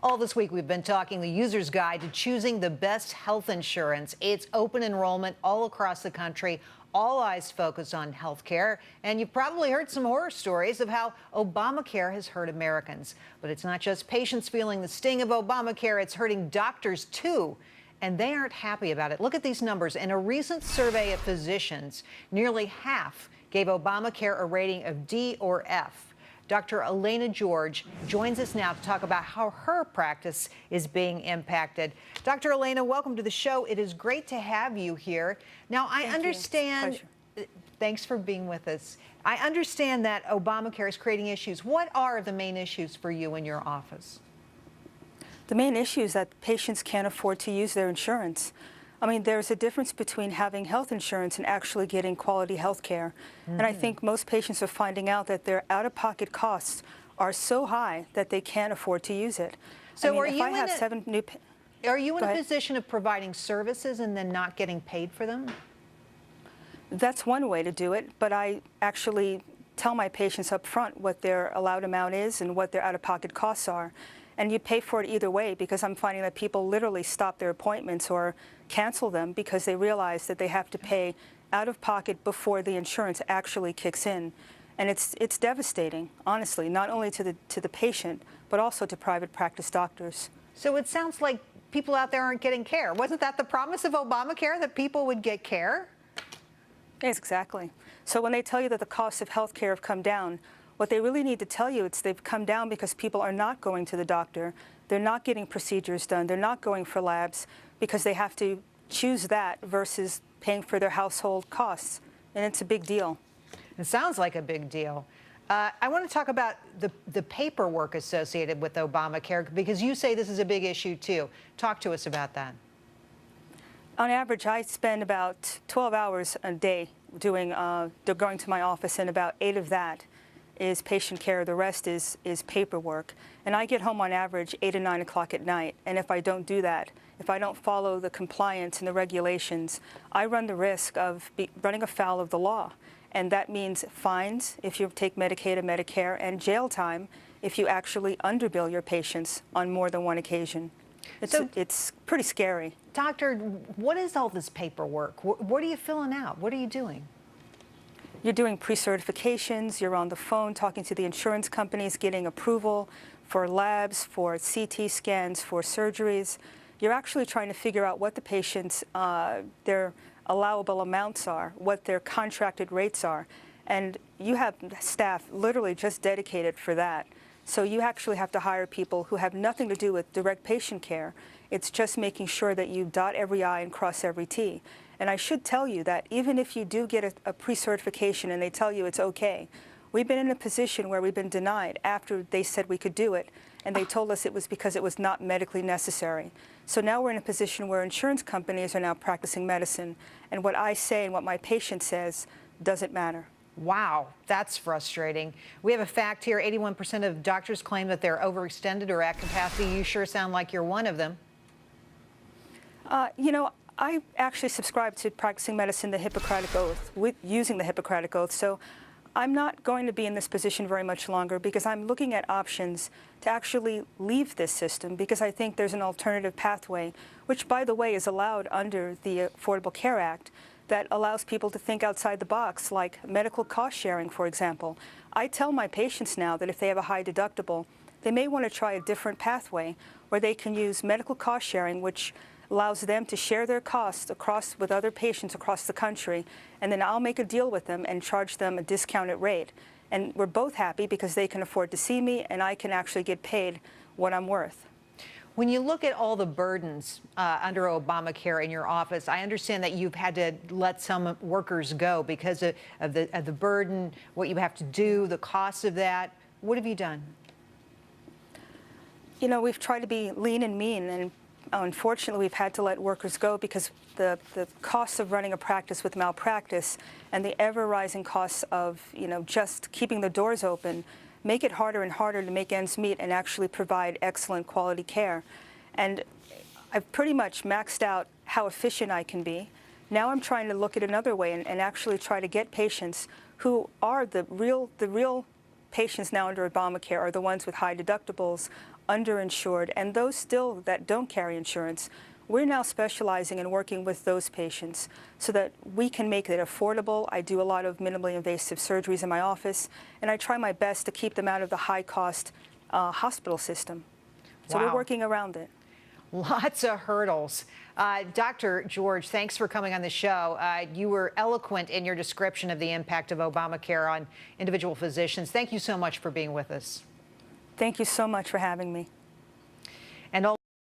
All this week, we've been talking the user's guide to choosing the best health insurance. It's open enrollment all across the country, all eyes focused on health care. And you've probably heard some horror stories of how Obamacare has hurt Americans. But it's not just patients feeling the sting of Obamacare, it's hurting doctors too. And they aren't happy about it. Look at these numbers. In a recent survey of physicians, nearly half gave Obamacare a rating of D or F. Dr. Elaina George joins us now to talk about how her practice is being impacted. Dr. Elaina, welcome to the show. It is great to have you here. Now, I understand. Thanks for being with us. I understand that Obamacare is creating issues. What are the main issues for you in your office? The main issue is that patients can't afford to use their insurance. I mean, there's a difference between having health insurance and actually getting quality health care. And I think most patients are finding out that their out-of-pocket costs are so high that they can't afford to use it. So are you in a position of providing services and then not getting paid for them? That's one way to do it, but I actually tell my patients up front what their allowed amount is and what their out-of-pocket costs are. And you pay for it either way, because I'm finding that people literally stop their appointments or cancel them because they realize that they have to pay out of pocket before the insurance actually kicks in. And it's devastating, honestly, not only to the patient, but also to private practice doctors. So it sounds like people out there aren't getting care. Wasn't that the promise of Obamacare, that people would get care? Yes, exactly. So when they tell you that the costs of health care have come down, what they really need to tell you is they've come down because people are not going to the doctor, they're not getting procedures done, they're not going for labs because they have to choose that versus paying for their household costs. And it's a big deal. It sounds like a big deal. I want to talk about the paperwork associated with Obamacare, because you say this is a big issue too. Talk to us about that. On average, I spend about 12 hours a day going to my office, and about 8 of that is patient care. The rest is paperwork. And I get home on average 8 or 9 o'clock at night. And if I don't do that, if I don't follow the compliance and the regulations, I run the risk of running afoul of the law. And that means fines if you take Medicaid or Medicare, and jail time if you actually underbill your patients on more than one occasion. It's pretty scary. Doctor, what is all this paperwork? What are you filling out? What are you doing? You're doing pre-certifications, you're on the phone talking to the insurance companies, getting approval for labs, for CT scans, for surgeries. You're actually trying to figure out what the patients, their allowable amounts are, what their contracted rates are. And you have staff literally just dedicated for that. So you actually have to hire people who have nothing to do with direct patient care. It's just making sure that you dot every I and cross every T. And I should tell you that even if you do get a pre-certification and they tell you it's okay, we've been in a position where we've been denied after they said we could do it, and they told us it was because it was not medically necessary. So now we're in a position where insurance companies are now practicing medicine, and what I say and what my patient says doesn't matter. Wow, that's frustrating. We have a fact here: 81% of doctors claim that they're overextended or at capacity. You sure sound like you're one of them. You know, I actually subscribe to practicing medicine, the Hippocratic Oath, using the Hippocratic Oath. So I'm not going to be in this position very much longer, because I'm looking at options to actually leave this system, because I think there's an alternative pathway, which, by the way, is allowed under the Affordable Care Act, that allows people to think outside the box, like medical cost sharing, for example. I tell my patients now that if they have a high deductible, they may want to try a different pathway where they can use medical cost sharing, which allows them to share their costs with other patients across the country, and then I'll make a deal with them and charge them a discounted rate. And we're both happy because they can afford to see me, and I can actually get paid what I'm worth. When you look at all the burdens under Obamacare in your office, I understand that you've had to let some workers go because of the burden, what you have to do, the cost of that. What have you done? You know, we've tried to be lean and mean, and unfortunately, we've had to let workers go because the costs of running a practice with malpractice and the ever-rising costs of, just keeping the doors open make it harder and harder to make ends meet and actually provide excellent quality care. And I've pretty much maxed out how efficient I can be. Now I'm trying to look at another way and actually try to get patients who are the real patients now under Obamacare are the ones with high deductibles, underinsured, and those still that don't carry insurance. We're now specializing in working with those patients so that we can make it affordable. I do a lot of minimally invasive surgeries in my office, and I try my best to keep them out of the high-cost hospital system. So Wow. we're working around it. Lots of hurdles. Dr. George, thanks for coming on the show. You were eloquent in your description of the impact of Obamacare on individual physicians. Thank you so much for being with us. Thank you so much for having me.